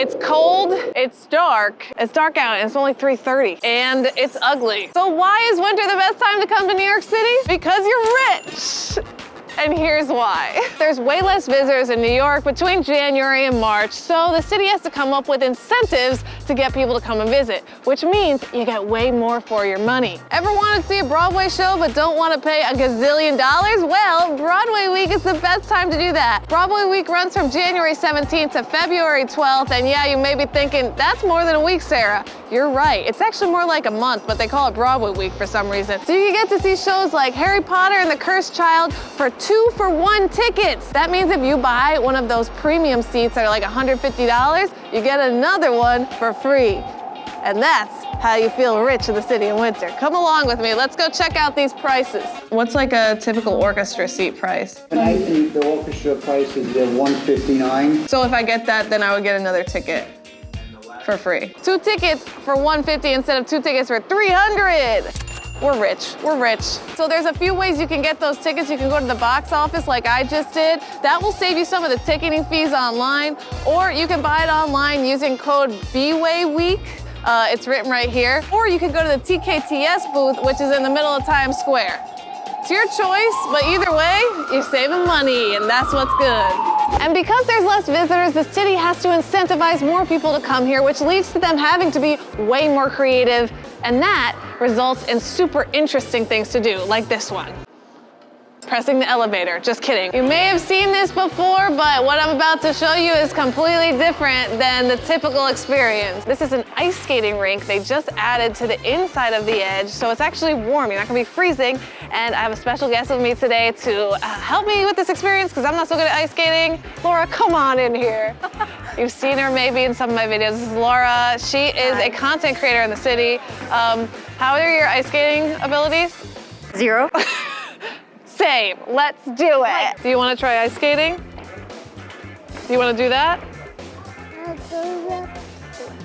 It's cold, it's dark out, and it's only 3:30, and it's ugly. So why is winter the best time to come to New York City? Because you're rich. And here's why. There's way less visitors in New York between January and March, so the city has to come up with incentives to get people to come and visit, which means you get way more for your money. Ever wanted to see a Broadway show but don't want to pay a gazillion dollars? Well, Broadway week is the best time to do that. Broadway week runs from January 17th to February 12th, and yeah, you may be thinking, that's more than a week, Sarah. You're right, it's actually more like a month, but they call it Broadway week for some reason. So you get to see shows like Harry Potter and the Cursed Child for 2-for-1 tickets. That means if you buy one of those premium seats that are like $150, you get another one for free. And that's how you feel rich in the city in winter. Come along with me, let's go check out these prices. What's like a typical orchestra seat price? I think the orchestra price is $159. So if I get that, then I would get another ticket for free. 2 tickets for $150 instead of 2 tickets for $300. We're rich, we're rich. So there's a few ways you can get those tickets. You can go to the box office like I just did. That will save you some of the ticketing fees online, or you can buy it online using code BWAYWEEK. It's written right here. Or you can go to the TKTS booth, which is in the middle of Times Square. It's your choice, but either way, you're saving money, and that's what's good. And because there's less visitors, the city has to incentivize more people to come here, which leads to them having to be way more creative, and that results in super interesting things to do, like this one. Pressing the elevator, just kidding. You may have seen this before, but what I'm about to show you is completely different than the typical experience. This is an ice skating rink they just added to the inside of the edge, so it's actually warm. You're not gonna be freezing, and I have a special guest with me today to help me with this experience because I'm not so good at ice skating. Laura, come on in here. You've seen her maybe in some of my videos. This is Laura. She is a content creator in the city. How are your ice skating abilities? 0. Same, let's do it. Do you want to try ice skating? Do you want to do that?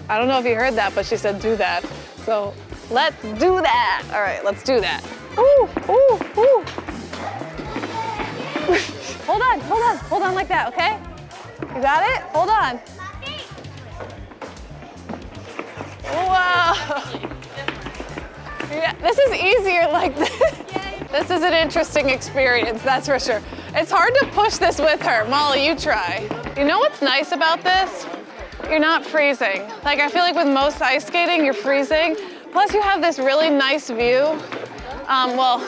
I don't know if you heard that, but she said do that. So let's do that. All right, let's do that. Ooh, ooh, ooh. Hold on like that, okay? You got it? Hold on. Wow. Yeah, this is easier like this. This is an interesting experience, that's for sure. It's hard to push this with her. Molly, you try. You know what's nice about this? You're not freezing. Like, I feel like with most ice skating, you're freezing. Plus, you have this really nice view. Well,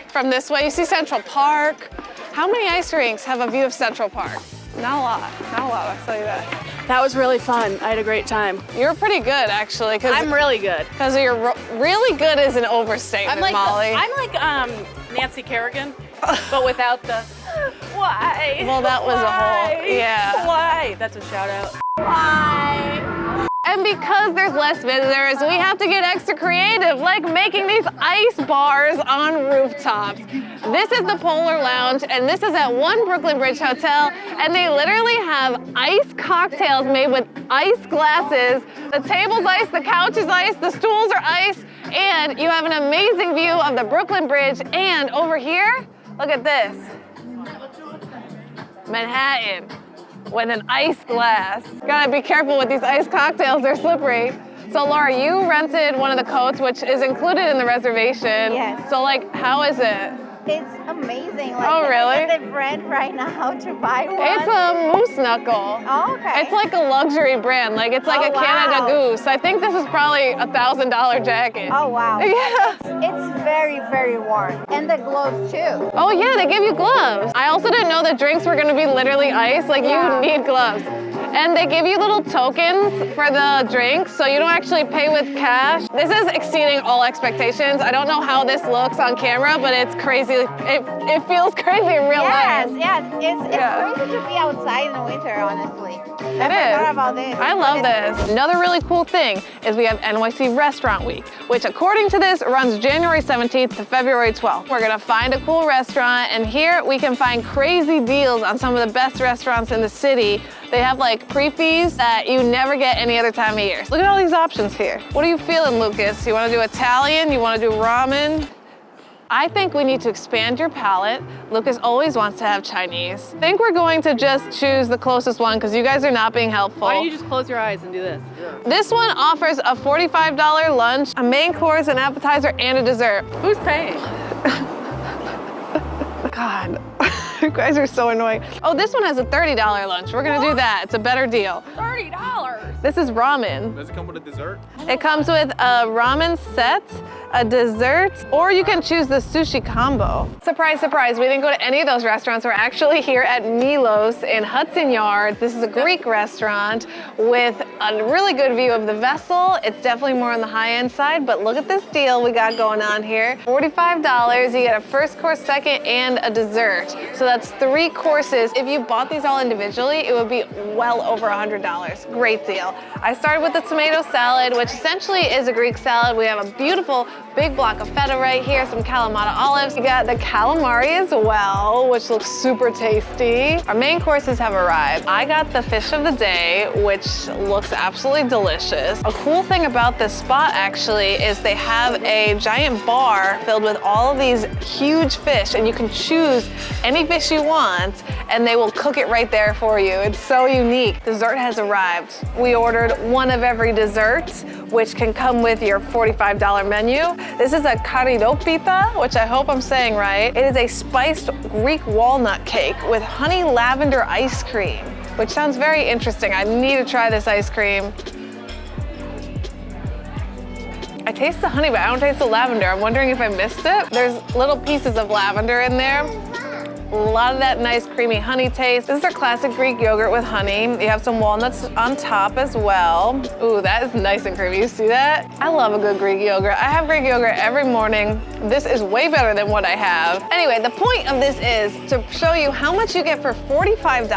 from this way, you see Central Park. How many ice rinks have a view of Central Park? Not a lot, I'll tell you that. That was really fun. I had a great time. You're pretty good, actually. I'm really good. Because you're really good is an overstatement, Molly. I'm like Nancy Kerrigan, but without the why. Well, that was a whole, yeah. Why? That's a shout out. Why? And because there's less visitors, we have to get extra creative, like making these ice bars on rooftops. This is the Polar Lounge, and this is at One Brooklyn Bridge Hotel, and they literally have ice cocktails made with ice glasses. The table's ice, the couch is ice, the stools are ice, and you have an amazing view of the Brooklyn Bridge. And over here, look at this. Manhattan. With an ice glass. Gotta be careful with these ice cocktails, they're slippery. So Laura, you rented one of the coats, which is included in the reservation. Yes. So like, how is it? It's amazing. Like, oh, really? They brand right now to buy one. It's a moose knuckle. Oh, okay. It's like a luxury brand. Like it's like a Canada Goose. I think this is probably a $1,000 jacket. Oh, wow. Yeah. It's very, very warm. And the gloves too. Oh yeah, they give you gloves. I also didn't know the drinks were gonna be literally ice. Like you need gloves. And they give you little tokens for the drinks, so you don't actually pay with cash. This is exceeding all expectations. I don't know how this looks on camera, but it's crazy. It feels crazy in real life. Yes. It's crazy to be outside in the winter, honestly. It is. Forgot about this. I love this. Another really cool thing is we have NYC Restaurant Week, which according to this runs January 17th to February 12th. We're gonna find a cool restaurant, and here we can find crazy deals on some of the best restaurants in the city. They have like pre-fees that you never get any other time of year. Look at all these options here. What are you feeling, Lucas? You wanna do Italian? You wanna do ramen? I think we need to expand your palate. Lucas always wants to have Chinese. I think we're going to just choose the closest one because you guys are not being helpful. Why don't you just close your eyes and do this? This one offers a $45 lunch, a main course, an appetizer, and a dessert. Who's paying? God, you guys are so annoying. Oh, this one has a $30 lunch. We're gonna do that. It's a better deal. $30. This is ramen. Does it come with a dessert? It comes with a ramen set, a dessert, or you can choose the sushi combo. Surprise, surprise, we didn't go to any of those restaurants. We're actually here at Milos in Hudson Yards. This is a Greek restaurant with a really good view of the vessel. It's definitely more on the high-end side, but look at this deal we got going on here. $45, you get a first course, second, and a dessert. So that's 3 courses. If you bought these all individually, it would be well over $100. Great deal. I started with the tomato salad, which essentially is a Greek salad. We have a beautiful big block of feta right here, some Kalamata olives. We got the calamari as well, which looks super tasty. Our main courses have arrived. I got the fish of the day, which looks absolutely delicious. A cool thing about this spot actually is they have a giant bar filled with all of these huge fish, and you can choose any fish you want and they will cook it right there for you. It's so unique. Dessert has arrived. We ordered one of every dessert, which can come with your $45 menu. This is a karidopita, which I hope I'm saying right. It is a spiced Greek walnut cake with honey lavender ice cream, which sounds very interesting. I need to try this ice cream. I taste the honey, but I don't taste the lavender. I'm wondering if I missed it. There's little pieces of lavender in there. A lot of that nice creamy honey taste. This is our classic Greek yogurt with honey. You have some walnuts on top as well. Ooh, that is nice and creamy. You see that? I love a good Greek yogurt. I have Greek yogurt every morning. This is way better than what I have. Anyway, the point of this is to show you how much you get for $45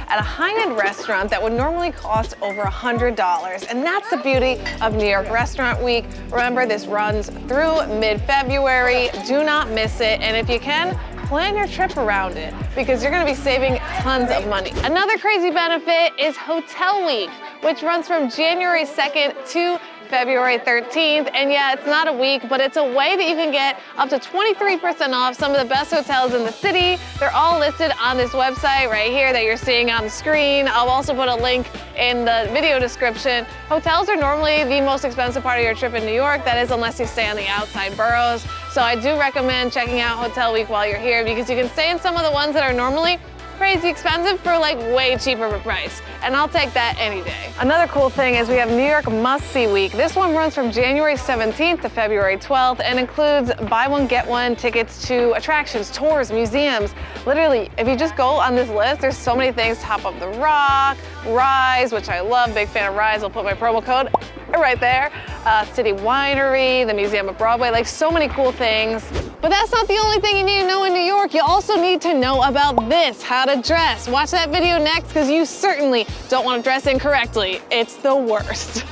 at a high-end restaurant that would normally cost over $100. And that's the beauty of New York Restaurant Week. Remember, this runs through mid-February. Do not miss it. And if you can, plan your trip around it because you're gonna be saving tons of money. Another crazy benefit is Hotel Week, which runs from January 2nd to February 13th. And yeah, it's not a week, but it's a way that you can get up to 23% off some of the best hotels in the city. They're all listed on this website right here that you're seeing on the screen. I'll also put a link in the video description. Hotels are normally the most expensive part of your trip in New York. That is unless you stay on the outside boroughs. So I do recommend checking out Hotel Week while you're here because you can stay in some of the ones that are normally crazy expensive for like way cheaper of a price. And I'll take that any day. Another cool thing is we have New York Must-See Week. This one runs from January 17th to February 12th and includes buy one, get one tickets to attractions, tours, museums. Literally, if you just go on this list, there's so many things. Top of the Rock, Rise, which I love, big fan of Rise. I'll put my promo code right there. City Winery, the Museum of Broadway, like so many cool things. But that's not the only thing you need to know in New York. You also need to know about this, how to dress. Watch that video next because you certainly don't want to dress incorrectly. It's the worst.